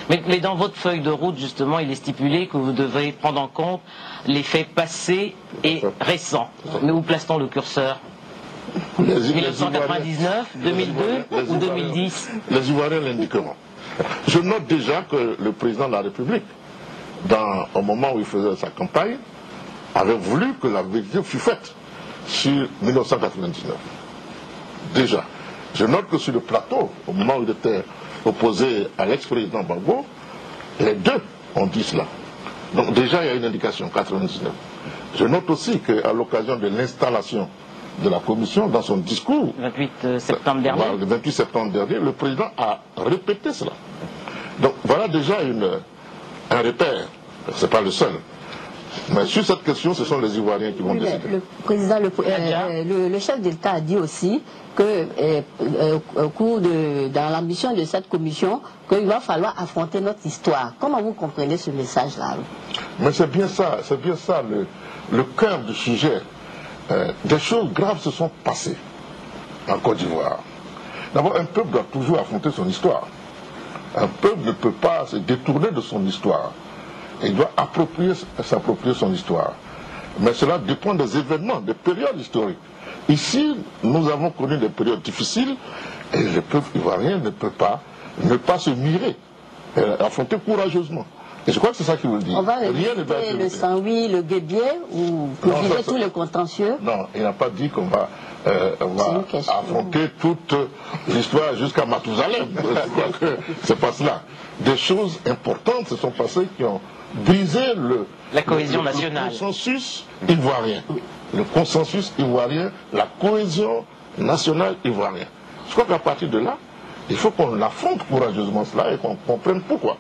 Mais dans votre feuille de route, justement, il est stipulé que vous devez prendre en compte les faits passés et récents. Mais où place-t-on le curseur? 1999, 2002 ou 2010? Les Ivoiriens l'indiqueront. Je note déjà que le président de la République, au moment où il faisait sa campagne, avait voulu que la vérité fût faite sur 1999. Déjà. Je note que sur le plateau, au moment où il était opposé à l'ex-président Gbagbo, les deux ont dit cela. Donc déjà, il y a une indication, 99. Je note aussi qu'à l'occasion de l'installation de la commission, dans son discours, 28 septembre dernier. Le 28 septembre dernier, le président a répété cela. Donc voilà déjà un repère. Ce n'est pas le seul. Mais sur cette question, ce sont les Ivoiriens qui vont décider. Le président, le chef d'État a dit aussi que, dans l'ambition de cette commission, qu'il va falloir affronter notre histoire. Comment vous comprenez ce message-là? Mais c'est bien ça le cœur du sujet. Des choses graves se sont passées en Côte d'Ivoire. D'abord, un peuple doit toujours affronter son histoire. Un peuple ne peut pas se détourner de son histoire. Il doit s'approprier son histoire. Mais cela dépend des événements, des périodes historiques. Ici, nous avons connu des périodes difficiles et le peuple ivoirien ne peut pas ne pas se mirer, affronter courageusement. Et je crois que c'est ça qu'il veut dire. On va réviser le Saint-Louis, le Guébier ou viser tous les contentieux? Non, il n'a pas dit qu'on va, affronter toute l'histoire jusqu'à Mathusalem. Je crois que c'est pas cela. Des choses importantes se sont passées qui ont brisé la cohésion nationale. Le consensus ivoirien. Le consensus ivoirien, la cohésion nationale ivoirienne. Je crois qu'à partir de là, il faut qu'on affronte courageusement cela et qu'on comprenne pourquoi.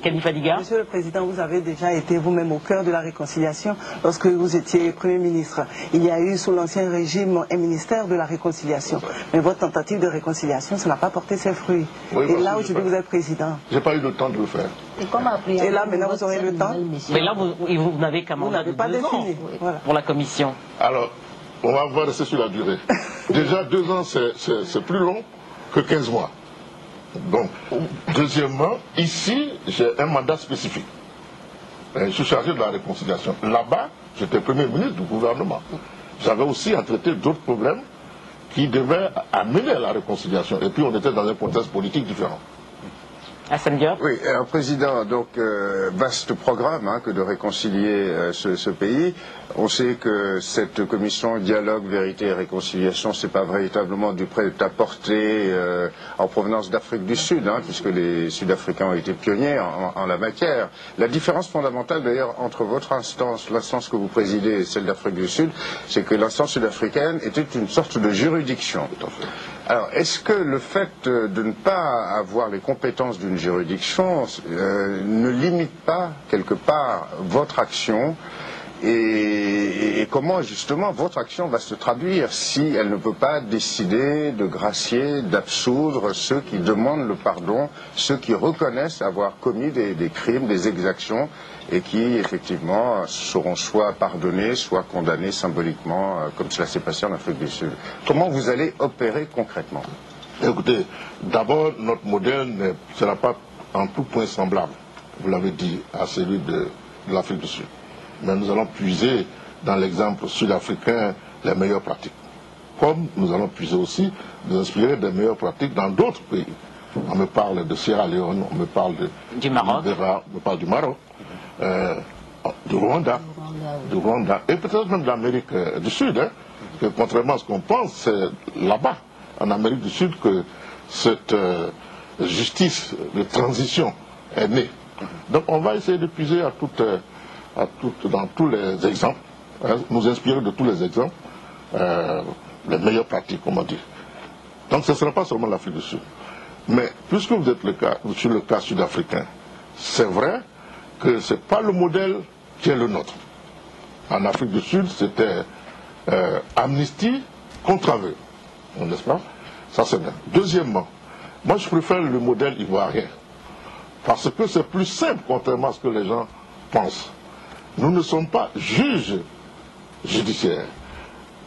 Monsieur le Président, vous avez déjà été vous-même au cœur de la réconciliation lorsque vous étiez Premier ministre. Il y a eu sous l'Ancien Régime un ministère de la réconciliation. Mais votre tentative de réconciliation, ça n'a pas porté ses fruits. Oui, et là, aujourd'hui, vous êtes président. Je n'ai pas eu le temps de le faire. Et là, maintenant, vous aurez le temps. Mais là, vous n'avez qu'un mandat de 2 ans pour la commission. Alors, on va rester sur la durée. Déjà, 2 ans, c'est plus long que 15 mois. Donc, deuxièmement, ici, j'ai un mandat spécifique. Je suis chargé de la réconciliation. Là-bas, j'étais Premier ministre du gouvernement. J'avais aussi à traiter d'autres problèmes qui devaient amener à la réconciliation. Et puis, on était dans un contexte politique différent. Hassan Diop. Oui, Président, donc vaste programme que de réconcilier ce pays. On sait que cette commission dialogue, vérité et réconciliation, c'est pas véritablement du prêt-à-porter en provenance d'Afrique du Sud, puisque les Sud-Africains ont été pionniers en la matière. La différence fondamentale d'ailleurs entre votre instance, l'instance que vous présidez et celle d'Afrique du Sud, c'est que l'instance sud-africaine était une sorte de juridiction. Alors, est-ce que le fait de ne pas avoir les compétences d'une juridiction ne limite pas quelque part votre action et comment justement votre action va se traduire si elle ne peut pas décider de gracier, d'absoudre ceux qui demandent le pardon, ceux qui reconnaissent avoir commis des crimes, des exactions et qui effectivement seront soit pardonnés, soit condamnés symboliquement comme cela s'est passé en Afrique du Sud. Comment vous allez opérer concrètement? Écoutez, d'abord notre modèle ne sera pas en tout point semblable, vous l'avez dit, à celui de l'Afrique du Sud. Mais nous allons puiser dans l'exemple sud-africain les meilleures pratiques. Comme nous allons puiser aussi, nous inspirer des meilleures pratiques dans d'autres pays. On me parle de Sierra Leone, on me parle du Maroc, du Rwanda, et peut-être même de l'Amérique du Sud. Que contrairement à ce qu'on pense, c'est là-bas, en Amérique du Sud, que cette justice de transition est née. Donc on va essayer de puiser dans tous les exemples, nous inspirer de tous les exemples, les meilleures pratiques, comment dire. Donc ce ne sera pas seulement l'Afrique du Sud. Mais puisque vous êtes sur le cas sud-africain, c'est vrai que ce n'est pas le modèle qui est le nôtre. En Afrique du Sud, c'était amnistie contre aveu, n'est-ce pas? Ça c'est bien. Deuxièmement, moi je préfère le modèle ivoirien, parce que c'est plus simple, contrairement à ce que les gens pensent. Nous ne sommes pas juges judiciaires.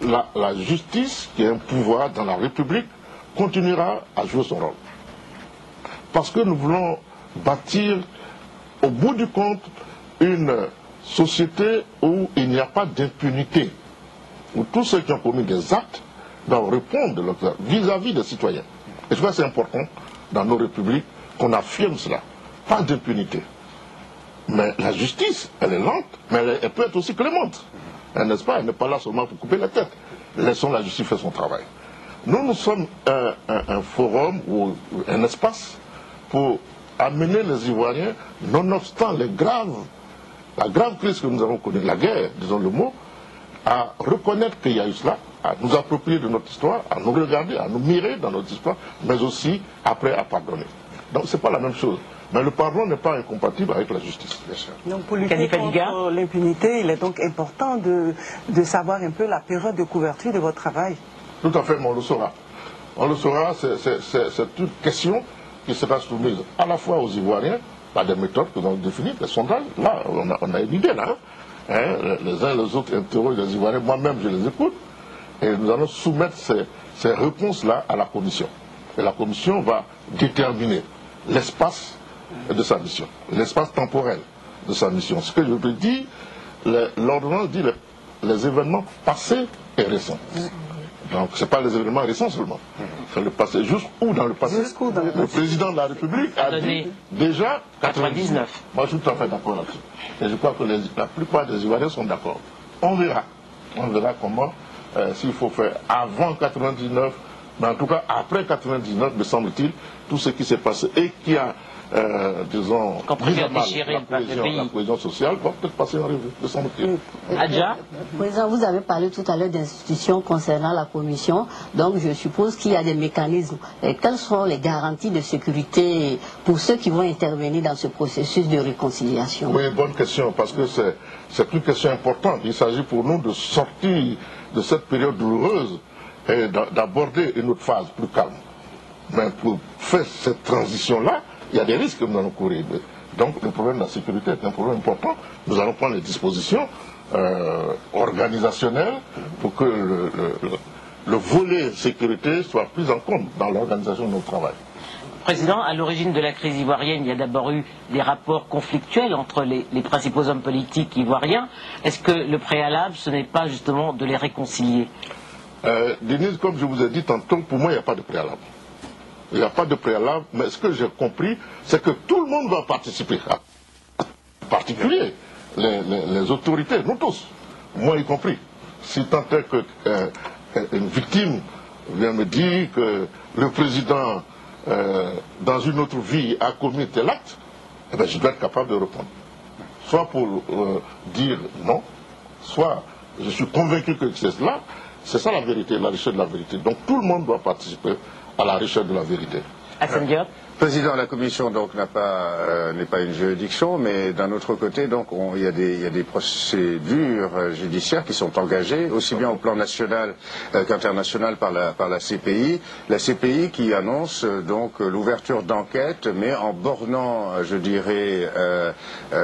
La justice, qui est un pouvoir dans la République, continuera à jouer son rôle. Parce que nous voulons bâtir au bout du compte une société où il n'y a pas d'impunité, où tous ceux qui ont commis des actes doivent répondre de leurs actes vis-à-vis des citoyens. Et je crois que c'est important dans nos républiques qu'on affirme cela. Pas d'impunité. Mais la justice, elle est lente, mais elle peut être aussi clémente. N'est-ce pas? Elle n'est pas là seulement pour couper la tête. Laissons la justice faire son travail. Nous sommes un forum ou un espace pour amener les Ivoiriens, nonobstant la grave crise que nous avons connue, la guerre, disons le mot, à reconnaître qu'il y a eu cela, à nous approprier de notre histoire, à nous regarder, à nous mirer dans notre histoire, mais aussi après à pardonner. Donc ce n'est pas la même chose. Mais le pardon n'est pas incompatible avec la justice, bien sûr. Donc pour lutter contre l'impunité, il est donc important de savoir un peu la période de couverture de votre travail. Tout à fait, mais on le saura. On le saura, c'est une question qui sera soumise à la fois aux Ivoiriens, par des méthodes que nous avons définies, des sondages. Là, on a une idée, là. Hein, les uns et les autres interrogent les Ivoiriens, moi-même je les écoute, et nous allons soumettre ces réponses-là à la Commission. Et la Commission va déterminer l'espace de sa mission, l'espace temporel de sa mission. Ce que je peux dire, l'ordonnance dit les événements passés et récents. Donc ce n'est pas les événements récents seulement. C'est le passé. Jusqu'où dans le passé le président de la République a dit déjà 99. Moi je suis tout à fait d'accord là-dessus. Et je crois que la plupart des Ivoiriens sont d'accord. On verra. On verra comment, s'il faut faire avant 99, mais en tout cas après 99, me semble-t-il, tout ce qui s'est passé et qui a disons, mis à mal la cohésion sociale va peut-être passer en revue, me semble-t-il. Adja? Président, vous avez parlé tout à l'heure d'institutions concernant la commission, donc je suppose qu'il y a des mécanismes. Et quelles sont les garanties de sécurité pour ceux qui vont intervenir dans ce processus de réconciliation? Oui, bonne question, parce que c'est une question importante. Il s'agit pour nous de sortir de cette période douloureuse et d'aborder une autre phase plus calme. Mais pour faire cette transition-là, il y a des risques que nous allons courir. Donc le problème de la sécurité est un problème important. Nous allons prendre les dispositions organisationnelles pour que le volet sécurité soit pris en compte dans l'organisation de notre travail. Président, à l'origine de la crise ivoirienne, il y a d'abord eu des rapports conflictuels entre les principaux hommes politiques ivoiriens. Est-ce que le préalable, ce n'est pas justement de les réconcilier? Denise, comme je vous ai dit tantôt, pour moi, il n'y a pas de préalable. Il n'y a pas de préalable, mais ce que j'ai compris, c'est que tout le monde va participer. En particulier, les autorités, nous tous, moi y compris. Si tant est qu'une victime vient me dire que le président, dans une autre vie, a commis tel acte, eh bien, je dois être capable de répondre. Soit pour dire non, soit je suis convaincu que c'est cela. C'est ça la vérité, la recherche de la vérité. Donc tout le monde doit participer à la recherche de la vérité. Hassan Diop. Président, la commission donc n'est pas une juridiction, mais d'un autre côté, donc il y a des procédures judiciaires qui sont engagées, aussi bien au plan national qu'international par la CPI. La CPI qui annonce donc l'ouverture d'enquête, mais en bornant, je dirais,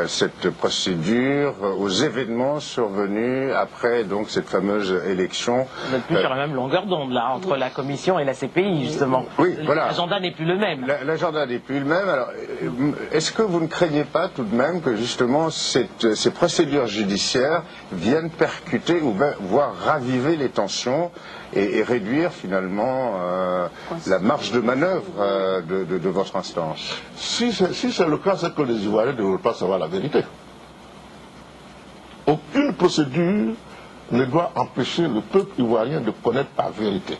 cette procédure aux événements survenus après donc cette fameuse élection. Vous n'êtes plus sur la même longueur d'onde là entre la commission et la CPI justement. Oui, voilà. L'agenda n'est plus le même. L'agenda n'est plus le même. Alors, est-ce que vous ne craignez pas tout de même que justement ces procédures judiciaires viennent percuter ou voire raviver les tensions et réduire finalement la marge de manœuvre de votre instance? Si c'est le cas, c'est que les Ivoiriens ne veulent pas savoir la vérité. Aucune procédure ne doit empêcher le peuple ivoirien de connaître la vérité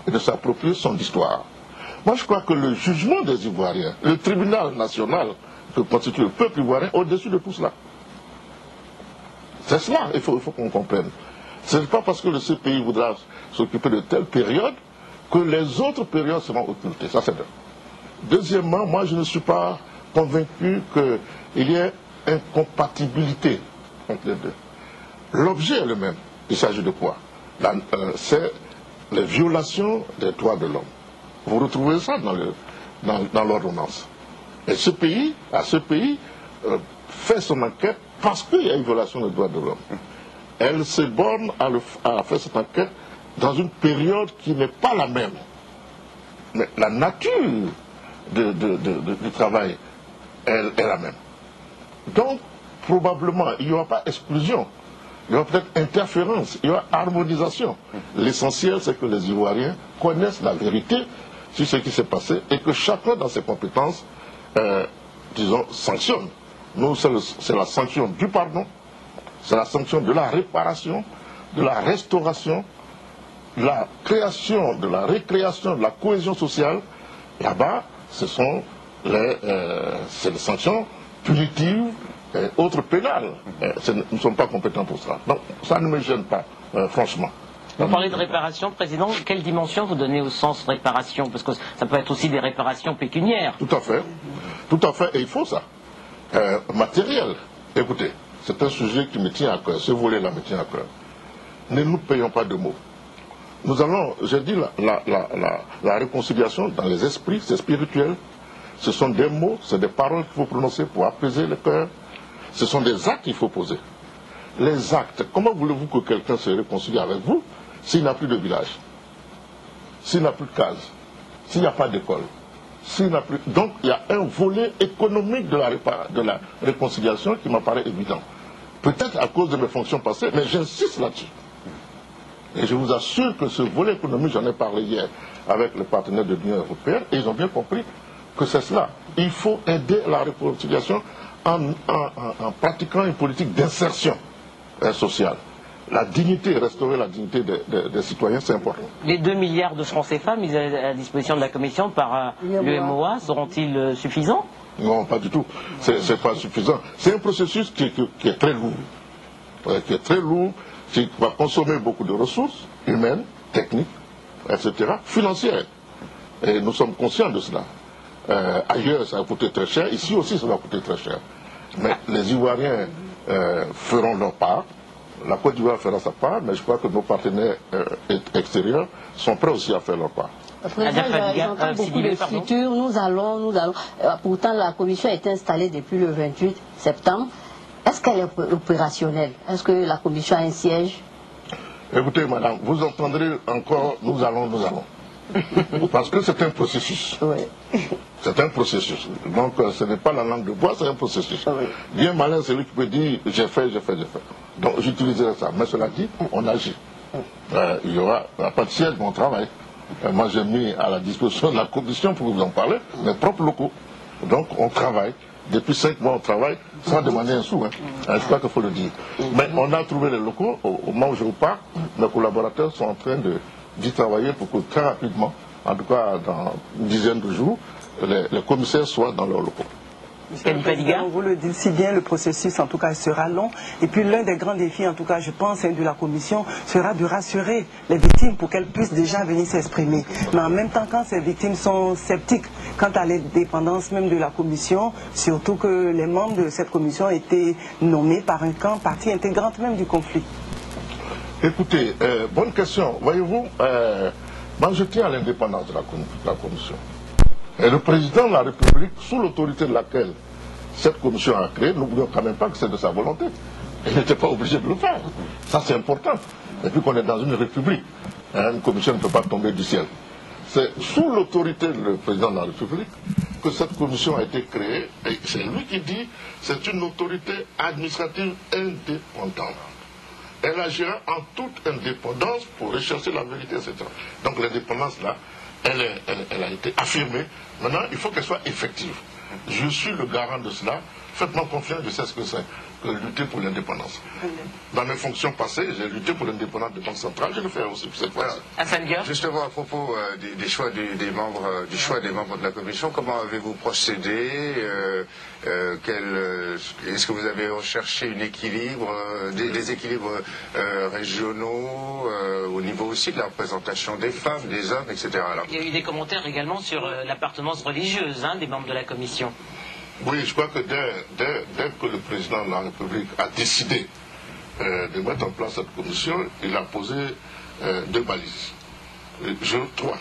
et de s'approprier son histoire. Moi, je crois que le jugement des Ivoiriens, le tribunal national que constitue le peuple ivoirien, au-dessus de tout cela. C'est cela, il faut qu'on comprenne. Ce n'est pas parce que le CPI voudra s'occuper de telle période que les autres périodes seront occultées. Ça, c'est deux. Deuxièmement, moi, je ne suis pas convaincu qu'il y ait incompatibilité entre les deux. L'objet est le même. Il s'agit de quoi? C'est les violations des droits de l'homme. Vous retrouvez ça dans l'ordonnance. Et ce pays fait son enquête parce qu'il y a une violation des droits de l'homme. Elle se borne à faire cette enquête dans une période qui n'est pas la même. Mais la nature du travail est la même. Donc, probablement, il n'y aura pas exclusion. Il y aura peut-être interférence, il y aura harmonisation. L'essentiel, c'est que les Ivoiriens connaissent la vérité sur ce qui s'est passé et que chacun, dans ses compétences, disons, sanctionne. Nous, c'est la sanction du pardon, c'est la sanction de la réparation, de la restauration, de la création, de la récréation, de la cohésion sociale. Là-bas, ce sont les sanctions punitives et autres pénales. Nous ne sommes pas compétents pour ça. Donc, ça ne me gêne pas, franchement. Vous parlez de réparation, Président. Quelle dimension vous donnez au sens réparation? Parce que ça peut être aussi des réparations pécuniaires. Tout à fait. Tout à fait. Et il faut ça. Matériel. Écoutez, c'est un sujet qui me tient à cœur. Ce volet-là me tient à cœur. Ne nous payons pas de mots. Nous allons, j'ai dit, la réconciliation dans les esprits, c'est spirituel. Ce sont des mots, c'est des paroles qu'il faut prononcer pour apaiser le cœur. Ce sont des actes qu'il faut poser. Les actes, comment voulez-vous que quelqu'un se réconcilie avec vous s'il n'a plus de village, s'il n'a plus de case, s'il n'y a pas d'école, s'il n'a plus... Donc il y a un volet économique de la réconciliation qui m'apparaît évident. Peut-être à cause de mes fonctions passées, mais j'insiste là-dessus. Et je vous assure que ce volet économique, j'en ai parlé hier avec les partenaires de l'Union européenne, et ils ont bien compris que c'est cela. Il faut aider la réconciliation en pratiquant une politique d'insertion sociale. La dignité, restaurer la dignité des citoyens, c'est important. Les 2 milliards de francs CFA mis à la disposition de la Commission par l'UEMOA seront-ils suffisants? Non, pas du tout. C'est pas suffisant. C'est un processus qui est très lourd. Qui est très lourd, qui va consommer beaucoup de ressources humaines, techniques, etc., financières. Et nous sommes conscients de cela. Ailleurs, ça va coûter très cher. Ici aussi, ça va coûter très cher. Mais les Ivoiriens feront leur part. La Côte d'Ivoire fera sa part, mais je crois que nos partenaires extérieurs sont prêts aussi à faire leur part. J'entends beaucoup de futur. Nous allons. Pourtant, la commission est installée depuis le 28 septembre. Est-ce qu'elle est opérationnelle? Est-ce que la commission a un siège? Écoutez, madame, vous entendrez encore nous allons. Parce que c'est un processus. Oui. C'est un processus. Donc ce n'est pas la langue de bois, c'est un processus. Oui. Bien malin, c'est lui qui peut dire j'ai fait. Donc j'utiliserai ça. Mais cela dit, on agit. Il y aura pas de siège, mais on travaille. Moi j'ai mis à la disposition de la commission pour vous en parler, mes propres locaux. Donc on travaille. Depuis 5 mois, on travaille sans demander un sou. Je crois qu'il faut le dire. Mais on a trouvé les locaux. Au moment où je vous parle, mes collaborateurs sont en train d'y travailler pour que très rapidement, en tout cas dans une dizaine de jours, les commissaires soient dans leurs locaux. Monsieur le Président, vous le dites si bien, le processus en tout cas sera long. Et puis l'un des grands défis, en tout cas je pense, de la Commission, sera de rassurer les victimes pour qu'elles puissent déjà venir s'exprimer. Mais en même temps, quand ces victimes sont sceptiques quant à l'indépendance même de la Commission, surtout que les membres de cette Commission étaient nommés par un camp, partie intégrante même du conflit. Écoutez, bonne question. Voyez-vous, moi je tiens à l'indépendance de la Commission. Et le président de la République, sous l'autorité de laquelle cette commission a créé, n'oublions quand même pas que c'est de sa volonté. Il n'était pas obligé de le faire. Ça c'est important. Et puis qu'on est dans une république. Une commission ne peut pas tomber du ciel. C'est sous l'autorité du président de la République que cette commission a été créée. Et c'est lui qui dit c'est une autorité administrative indépendante. Elle agira en toute indépendance pour rechercher la vérité, etc. Donc l'indépendance là, elle a été affirmée. Maintenant, il faut qu'elle soit effective. Je suis le garant de cela. Faites-moi confiance, je sais ce que c'est que lutter pour l'indépendance. Dans mes fonctions passées, j'ai lutté pour l'indépendance de Banque centrale, je le fais aussi pour cette fois-ci. Justement, à propos des choix des membres, du choix des membres de la Commission, comment avez-vous procédé? Est-ce que vous avez recherché des équilibres régionaux, au niveau aussi de la représentation des femmes, des hommes, etc. Alors, il y a eu des commentaires également sur l'appartenance religieuse des membres de la Commission. Oui, je crois que dès que le président de la République a décidé de mettre en place cette commission, il a posé 2 balises. 3.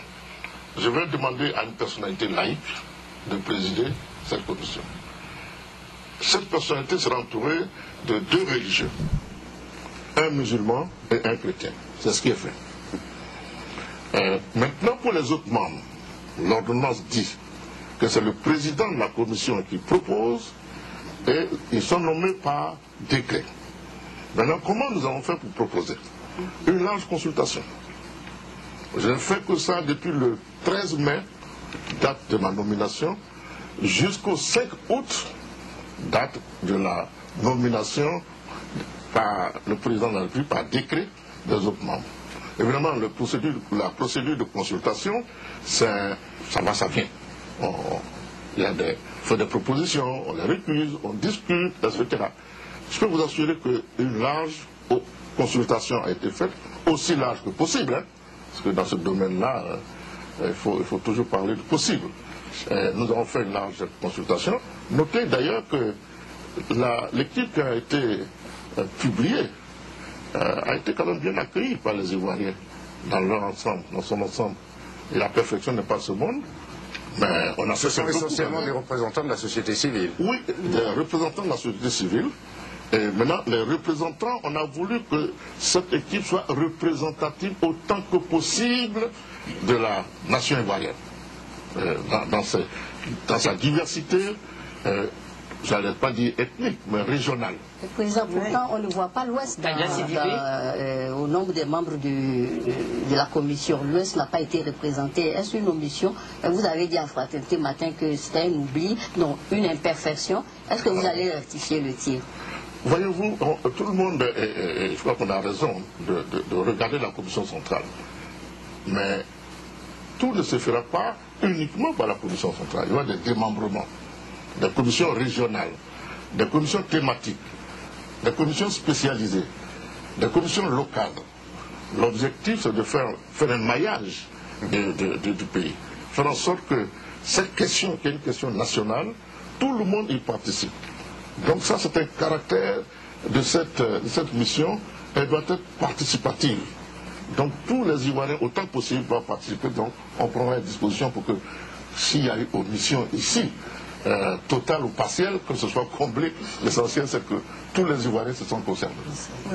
Je vais demander à une personnalité laïque de présider cette commission. Cette personnalité sera entourée de 2 religieux, un musulman et un chrétien. C'est ce qui est fait. Maintenant, pour les autres membres, l'ordonnance dit que c'est le président de la commission qui propose et ils sont nommés par décret. Maintenant, comment nous avons fait pour proposer? Une large consultation. Je ne fais que ça depuis le 13 mai, date de ma nomination, jusqu'au 5 août, date de la nomination par le président de la République par décret des autres membres. Évidemment, la procédure de consultation, ça va, ça vient. Il fait des propositions, on les récuse, on discute, etc. Je peux vous assurer qu'une large consultation a été faite, aussi large que possible, hein, parce que dans ce domaine-là, il faut toujours parler de possible. Nous avons fait une large consultation. Notez d'ailleurs que l'équipe qui a été publiée a été quand même bien accueillie par les Ivoiriens dans leur ensemble, dans son ensemble. Et la perfection n'est pas ce monde. Mais on a ce sont essentiellement des représentants de la société civile. Oui, des représentants de la société civile. Et maintenant, les représentants, on a voulu que cette équipe soit représentative autant que possible de la nation ivoirienne. Dans sa diversité, je n'allais pas dire ethnique, mais régionale. Le président, pourtant, on ne voit pas l'Ouest au nombre des membres de la commission. L'Ouest n'a pas été représenté. Est-ce une omission? Vous avez dit à Fraternité Matin que c'était un oubli, non, une imperfection. Est-ce que vous allez rectifier le tir? Voyez-vous, tout le monde, je crois qu'on a raison de regarder la commission centrale. Mais tout ne se fera pas uniquement par la commission centrale. Il y aura des démembrements, des commissions régionales, des commissions thématiques, des commissions spécialisées, des commissions locales. L'objectif, c'est de faire un maillage du pays. Faire en sorte que cette question, qui est une question nationale, tout le monde y participe. Donc ça, c'est un caractère de cette mission. Elle doit être participative. Donc tous les Ivoiriens, autant que possible, doivent participer. Donc on prendra une disposition pour que s'il y a eu omission ici, totale ou partielle, que ce soit comblé, l'essentiel c'est que tous les Ivoiriens se sentent concernés.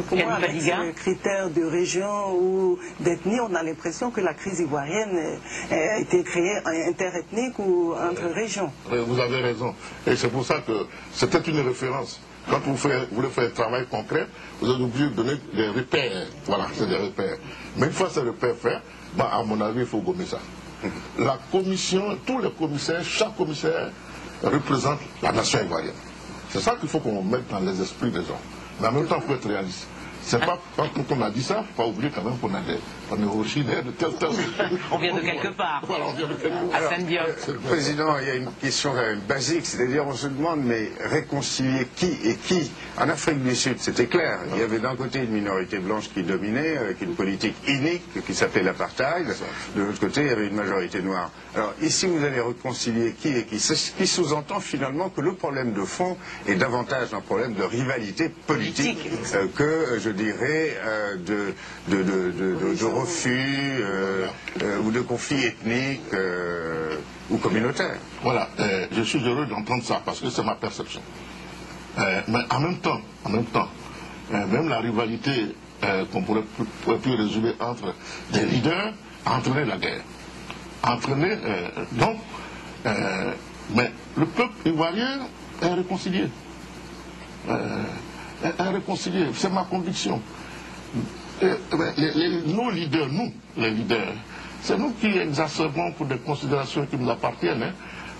Pour moi, avec ce critère de région ou d'ethnie, on a l'impression que la crise ivoirienne a été créée interethnique ou entre régions. Vous avez raison. Et c'est pour ça que c'était une référence. Quand vous voulez faire un travail concret, vous êtes obligé de donner des repères. Voilà, c'est des repères. Mais une fois ces repères faits, à mon avis, il faut gommer ça. La commission, tous les commissaires, chaque commissaire représente la nation ivoirienne. C'est ça qu'il faut qu'on mette dans les esprits des gens. Mais en même temps, il faut être réaliste. C'est pas quand on a dit ça, il ne faut pas oublier quand même qu'on est originaire de tel. On vient de quelque part. Voilà, on vient de quelque part. Président, il y a une question quand même basique, c'est-à-dire on se demande, mais réconcilier qui et qui? En Afrique du Sud, c'était clair. Il y avait d'un côté une minorité blanche qui dominait, avec une politique inique qui s'appelait l'apartheid. De l'autre côté, il y avait une majorité noire. Alors ici, vous allez réconcilier qui et qui? Ce qui sous-entend finalement que le problème de fond est davantage un problème de rivalité politique que, je dirais, de refus ou de conflits ethniques ou communautaires. Voilà, je suis heureux d'entendre ça parce que c'est ma perception. Mais en même temps, même la rivalité qu'on pourrait plus résumer entre des leaders a entraîné la guerre. Mais le peuple ivoirien est réconcilié. C'est ma conviction. Nos leaders, les leaders, c'est nous qui exacerbons pour des considérations qui nous appartiennent,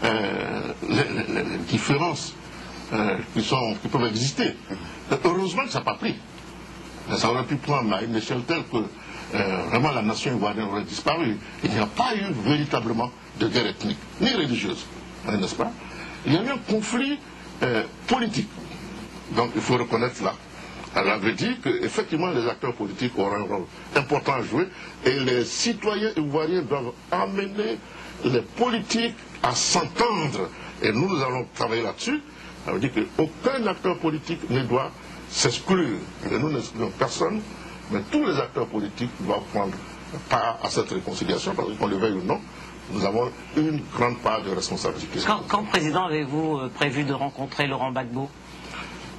les différences qui peuvent exister. Heureusement que ça n'a pas pris. Ça aurait pu prendre à une échelle telle que vraiment la nation ivoirienne aurait disparu. Il n'y a pas eu véritablement de guerre ethnique, ni religieuse, n'est-ce pas? Il y a eu un conflit politique. Donc il faut reconnaître cela. Elle avait dit qu'effectivement les acteurs politiques auront un rôle important à jouer et les citoyens ivoiriens doivent amener les politiques à s'entendre. Et nous allons travailler là-dessus. Ça veut dire qu'aucun acteur politique ne doit s'exclure. Et nous n'excluons personne, mais tous les acteurs politiques doivent prendre part à cette réconciliation, parce qu'on le veuille ou non, nous avons une grande part de responsabilité. Quand président, avez-vous prévu de rencontrer Laurent Gbagbo?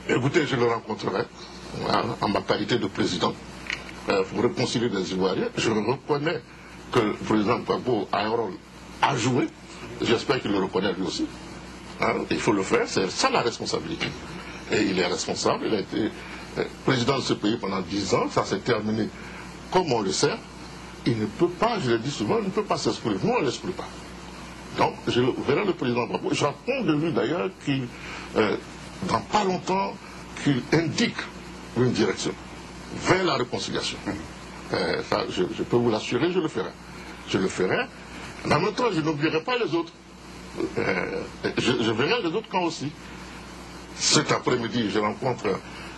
Écoutez, je le rencontrerai en ma qualité de président pour réconcilier les Ivoiriens. Je reconnais que le président Gbagbo a un rôle à jouer, J'espère qu'il le reconnaît lui aussi. Hein, il faut le faire, c'est ça la responsabilité. Et il est responsable, il a été président de ce pays pendant 10 ans, ça s'est terminé comme on le sait. Il ne peut pas, je le dis souvent, il ne peut pas s'exclure. Nous, on ne l'exclut pas. Donc, je verrai le président Gbagbo. J'attends de lui d'ailleurs qu'il, dans pas longtemps, qu'il indique une direction vers la réconciliation. Ça, je peux vous l'assurer, je le ferai. Je le ferai. Mais en même temps, je n'oublierai pas les autres. Je verrai les autres camps aussi. Cet après-midi, je rencontre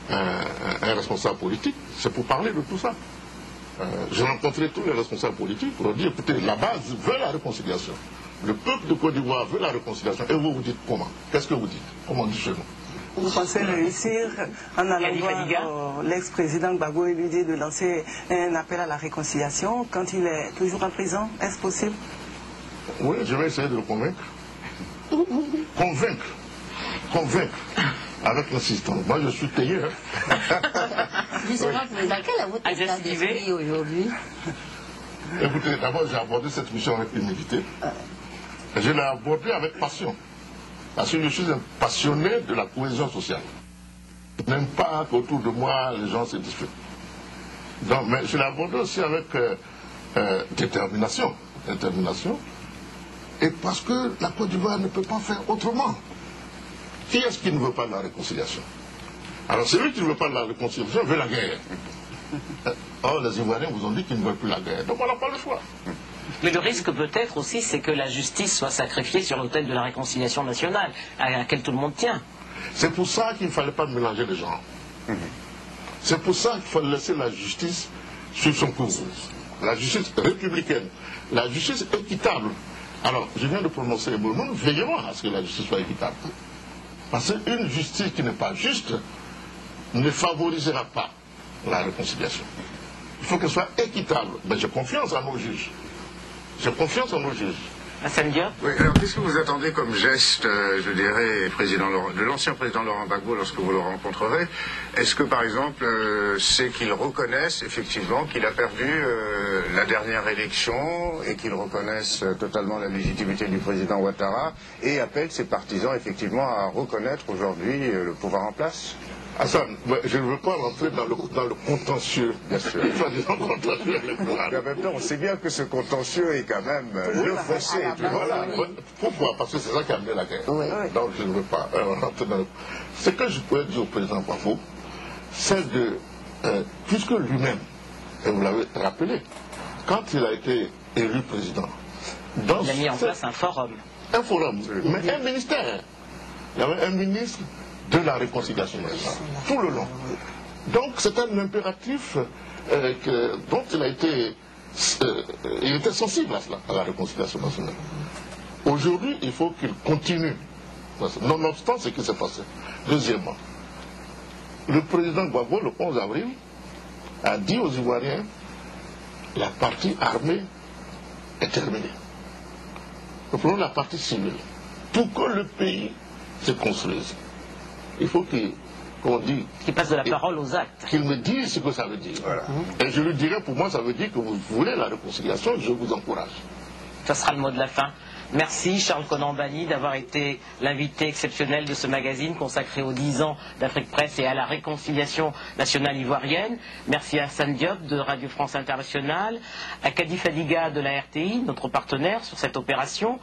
un responsable politique, c'est pour parler de tout ça. Je rencontrerai tous les responsables politiques pour dire, écoutez, la base veut la réconciliation. Le peuple de Côte d'Ivoire veut la réconciliation. Et vous, vous dites comment? Qu'est-ce que vous dites? Comment on dit chez nous? Vous pensez réussir en allant voir l'ex-président Gbagbo et lui dire de lancer un appel à la réconciliation quand il est toujours en prison? Est-ce possible? Oui, je vais essayer de le convaincre. Convaincre. Avec l'assistance. Moi, je suis taillé. Justement, président, quel est votre état d'esprit aujourd'hui? Écoutez, d'abord, j'ai abordé cette mission avec humilité. Je l'ai abordée avec passion. Parce que je suis un passionné de la cohésion sociale. Je n'aime pas qu'autour de moi, les gens se disputent. Donc, mais je l'ai abordée aussi avec détermination. Et parce que la Côte d'Ivoire ne peut pas faire autrement. Qui est-ce qui ne veut pas de la réconciliation? Alors celui qui ne veut pas de la réconciliation veut la guerre. Or les Ivoiriens vous ont dit qu'ils ne veulent plus la guerre. Donc on n'a pas le choix. Mais le risque peut-être aussi, c'est que la justice soit sacrifiée sur l'autel de la réconciliation nationale, à laquelle tout le monde tient. C'est pour ça qu'il ne fallait pas mélanger les genres. C'est pour ça qu'il fallait laisser la justice sur son cours. La justice républicaine, la justice équitable. Alors, je viens de prononcer le mot, nous veillons à ce que la justice soit équitable. Parce qu'une justice qui n'est pas juste ne favorisera pas la réconciliation. Il faut qu'elle soit équitable. Mais j'ai confiance en nos juges. J'ai confiance en nos juges. Hassan Diop. Oui, alors qu'est-ce que vous attendez comme geste, je dirais, de l'ancien président Laurent Gbagbo lorsque vous le rencontrerez? Est-ce que, par exemple, c'est qu'il reconnaisse effectivement qu'il a perdu la dernière élection et qu'il reconnaisse totalement la légitimité du président Ouattara et appelle ses partisans effectivement à reconnaître aujourd'hui le pouvoir en place? Hassan, je ne veux pas rentrer dans le contentieux, bien sûr. Contentieux électoral. Mais en même temps, on sait bien que ce contentieux est quand même le fossé. Voilà. Pourquoi? Parce que c'est ça qui a amené la guerre. Oui. Donc je ne veux pas rentrer dans le... Ce que je pourrais dire au président Gbagbo, c'est de... puisque lui-même, et vous l'avez rappelé, quand il a été élu président... Il a mis en place un forum. Un forum, mais un ministère. Il y avait un ministre de la réconciliation nationale, tout le long. Donc c'est un impératif dont il était sensible à cela, à la réconciliation nationale. Aujourd'hui, il faut qu'il continue, nonobstant ce qui s'est passé. Deuxièmement, le président Gbagbo, le 11 avril, a dit aux Ivoiriens, la partie armée est terminée. Nous prenons la partie civile. Pour que le pays se construise, il faut qu'il passe de la parole aux actes. Qu'il me dise ce que ça veut dire. Voilà. Et je lui dirai, pour moi, ça veut dire que vous voulez la réconciliation, je vous encourage. Ça sera le mot de la fin. Merci Charles Konan-Banny d'avoir été l'invité exceptionnel de ce magazine consacré aux 10 ans d'Afrique Presse et à la réconciliation nationale ivoirienne. Merci à Hassan Diop de Radio France Internationale, à Kadi Fadiga de la RTI, notre partenaire sur cette opération.